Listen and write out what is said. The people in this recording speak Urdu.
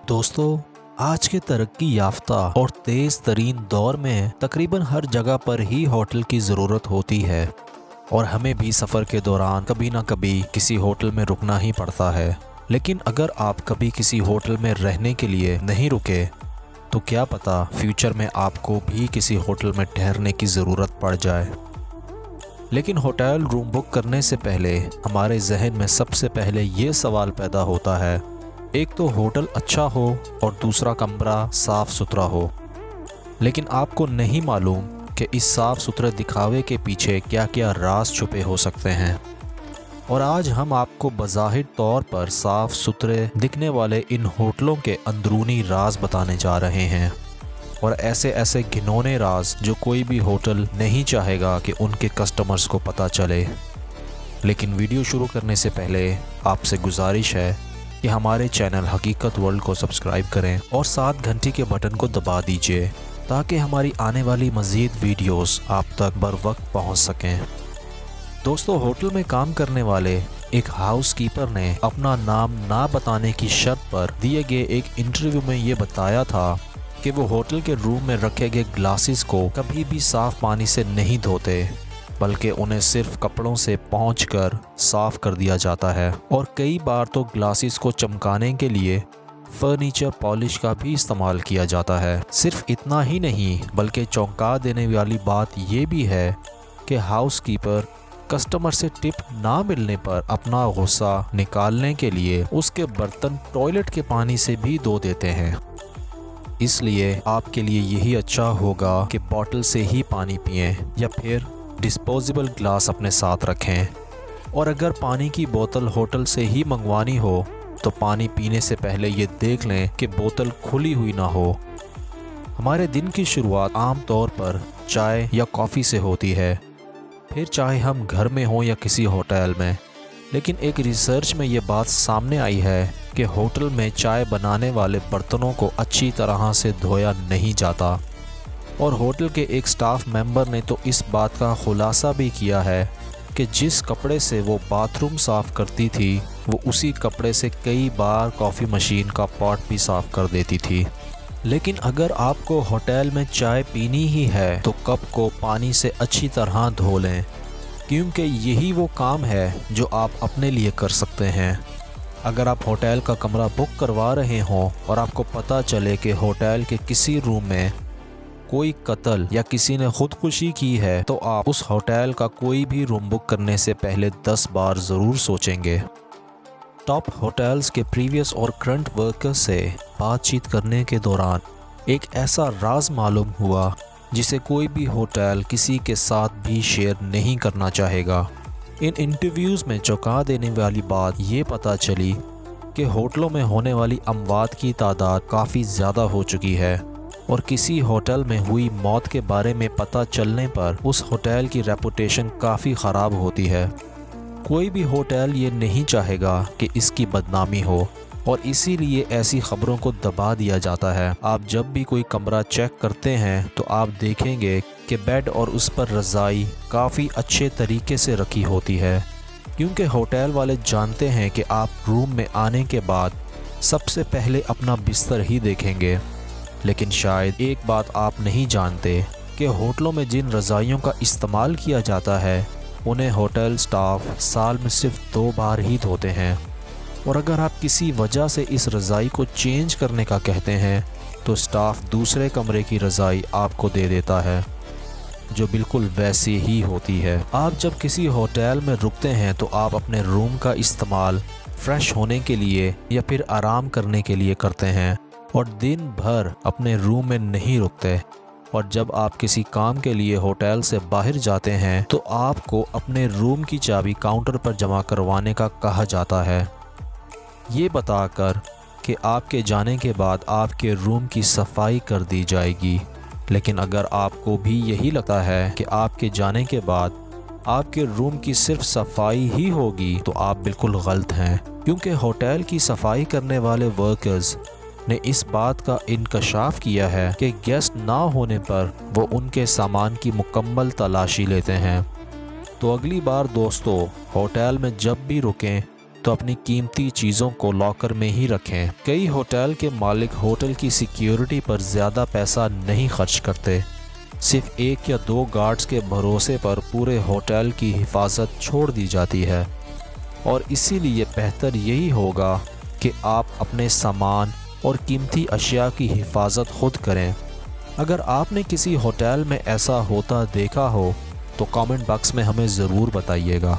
دوستو، آج کے ترقی یافتہ اور تیز ترین دور میں تقریباً ہر جگہ پر ہی ہوٹل کی ضرورت ہوتی ہے اور ہمیں بھی سفر کے دوران کبھی نہ کبھی کسی ہوٹل میں رکنا ہی پڑتا ہے۔ لیکن اگر آپ کبھی کسی ہوٹل میں رہنے کے لیے نہیں رکے تو کیا پتہ فیوچر میں آپ کو بھی کسی ہوٹل میں ٹھہرنے کی ضرورت پڑ جائے۔ لیکن ہوٹل روم بک کرنے سے پہلے ہمارے ذہن میں سب سے پہلے یہ سوال پیدا ہوتا ہے، ایک تو ہوٹل اچھا ہو اور دوسرا کمرہ صاف ستھرا ہو۔ لیکن آپ کو نہیں معلوم کہ اس صاف ستھرے دکھاوے کے پیچھے کیا کیا راز چھپے ہو سکتے ہیں، اور آج ہم آپ کو بظاہر طور پر صاف ستھرے دکھنے والے ان ہوٹلوں کے اندرونی راز بتانے جا رہے ہیں، اور ایسے گھنونے راز جو کوئی بھی ہوٹل نہیں چاہے گا کہ ان کے کسٹمرز کو پتہ چلے۔ لیکن ویڈیو شروع کرنے سے پہلے آپ سے گزارش ہے کہ ہمارے چینل حقیقت ورلڈ کو سبسکرائب کریں اور 7 گھنٹی کے بٹن کو دبا دیجیے تاکہ ہماری آنے والی مزید ویڈیوز آپ تک بر وقت پہنچ سکیں۔ دوستو، ہوٹل میں کام کرنے والے ایک ہاؤس کیپر نے اپنا نام نہ بتانے کی شرط پر دیے گئے ایک انٹرویو میں یہ بتایا تھا کہ وہ ہوٹل کے روم میں رکھے گئے گلاسز کو کبھی بھی صاف پانی سے نہیں دھوتے، بلکہ انہیں صرف کپڑوں سے پونچھ کر صاف کر دیا جاتا ہے، اور کئی بار تو گلاسز کو چمکانے کے لیے فرنیچر پالش کا بھی استعمال کیا جاتا ہے۔ صرف اتنا ہی نہیں بلکہ چونکا دینے والی بات یہ بھی ہے کہ ہاؤس کیپر کسٹمر سے ٹپ نہ ملنے پر اپنا غصہ نکالنے کے لیے اس کے برتن ٹوائلٹ کے پانی سے بھی دھو دیتے ہیں۔ اس لیے آپ کے لیے یہی اچھا ہوگا کہ بوتل سے ہی پانی پئیں یا پھر ڈسپوزیبل گلاس اپنے ساتھ رکھیں، اور اگر پانی کی بوتل ہوٹل سے ہی منگوانی ہو تو پانی پینے سے پہلے یہ دیکھ لیں کہ بوتل کھلی ہوئی نہ ہو۔ ہمارے دن کی شروعات عام طور پر چائے یا کافی سے ہوتی ہے، پھر چاہے ہم گھر میں ہوں یا کسی ہوٹل میں۔ لیکن ایک ریسرچ میں یہ بات سامنے آئی ہے کہ ہوٹل میں چائے بنانے والے برتنوں کو اچھی طرح سے دھویا نہیں جاتا، اور ہوٹل کے ایک سٹاف ممبر نے تو اس بات کا خلاصہ بھی کیا ہے کہ جس کپڑے سے وہ باتھ روم صاف کرتی تھی وہ اسی کپڑے سے کئی بار کافی مشین کا پاٹ بھی صاف کر دیتی تھی۔ لیکن اگر آپ کو ہوٹل میں چائے پینی ہی ہے تو کپ کو پانی سے اچھی طرح دھو لیں، کیونکہ یہی وہ کام ہے جو آپ اپنے لیے کر سکتے ہیں۔ اگر آپ ہوٹل کا کمرہ بک کروا رہے ہوں اور آپ کو پتہ چلے کہ ہوٹل کے کسی روم میں کوئی قتل یا کسی نے خودکشی کی ہے تو آپ اس ہوٹل کا کوئی بھی روم بک کرنے سے پہلے 10 بار ضرور سوچیں گے۔ ٹاپ ہوٹلز کے پریویس اور کرنٹ ورکرز سے بات چیت کرنے کے دوران ایک ایسا راز معلوم ہوا جسے کوئی بھی ہوٹل کسی کے ساتھ بھی شیئر نہیں کرنا چاہے گا۔ ان انٹرویوز میں چونکا دینے والی بات یہ پتہ چلی کہ ہوٹلوں میں ہونے والی اموات کی تعداد کافی زیادہ ہو چکی ہے، اور کسی ہوٹل میں ہوئی موت کے بارے میں پتہ چلنے پر اس ہوٹل کی ریپوٹیشن کافی خراب ہوتی ہے۔ کوئی بھی ہوٹل یہ نہیں چاہے گا کہ اس کی بدنامی ہو، اور اسی لیے ایسی خبروں کو دبا دیا جاتا ہے۔ آپ جب بھی کوئی کمرہ چیک کرتے ہیں تو آپ دیکھیں گے کہ بیڈ اور اس پر رضائی کافی اچھے طریقے سے رکھی ہوتی ہے، کیونکہ ہوٹل والے جانتے ہیں کہ آپ روم میں آنے کے بعد سب سے پہلے اپنا بستر ہی دیکھیں گے۔ لیکن شاید ایک بات آپ نہیں جانتے کہ ہوٹلوں میں جن رضائیوں کا استعمال کیا جاتا ہے انہیں ہوٹل سٹاف سال میں صرف 2 بار ہی دھوتے ہیں، اور اگر آپ کسی وجہ سے اس رضائی کو چینج کرنے کا کہتے ہیں تو سٹاف دوسرے کمرے کی رضائی آپ کو دے دیتا ہے جو بالکل ویسی ہی ہوتی ہے۔ آپ جب کسی ہوٹل میں رکتے ہیں تو آپ اپنے روم کا استعمال فریش ہونے کے لیے یا پھر آرام کرنے کے لیے کرتے ہیں، اور دن بھر اپنے روم میں نہیں رکتے، اور جب آپ کسی کام کے لیے ہوٹل سے باہر جاتے ہیں تو آپ کو اپنے روم کی چابی کاؤنٹر پر جمع کروانے کا کہا جاتا ہے، یہ بتا کر کہ آپ کے جانے کے بعد آپ کے روم کی صفائی کر دی جائے گی۔ لیکن اگر آپ کو بھی یہی لگتا ہے کہ آپ کے جانے کے بعد آپ کے روم کی صرف صفائی ہی ہوگی تو آپ بالکل غلط ہیں، کیونکہ ہوٹل کی صفائی کرنے والے ورکرز نے اس بات کا انکشاف کیا ہے کہ گیسٹ نہ ہونے پر وہ ان کے سامان کی مکمل تلاشی لیتے ہیں۔ تو اگلی بار دوستو، ہوٹل میں جب بھی رکیں تو اپنی قیمتی چیزوں کو لاکر میں ہی رکھیں۔ کئی ہوٹل کے مالک ہوٹل کی سیکیورٹی پر زیادہ پیسہ نہیں خرچ کرتے، صرف 1 یا 2 گارڈز کے بھروسے پر پورے ہوٹل کی حفاظت چھوڑ دی جاتی ہے، اور اسی لیے بہتر یہی ہوگا کہ آپ اپنے سامان اور قیمتی اشیاء کی حفاظت خود کریں۔ اگر آپ نے کسی ہوٹل میں ایسا ہوتا دیکھا ہو تو کامنٹ باکس میں ہمیں ضرور بتائیے گا۔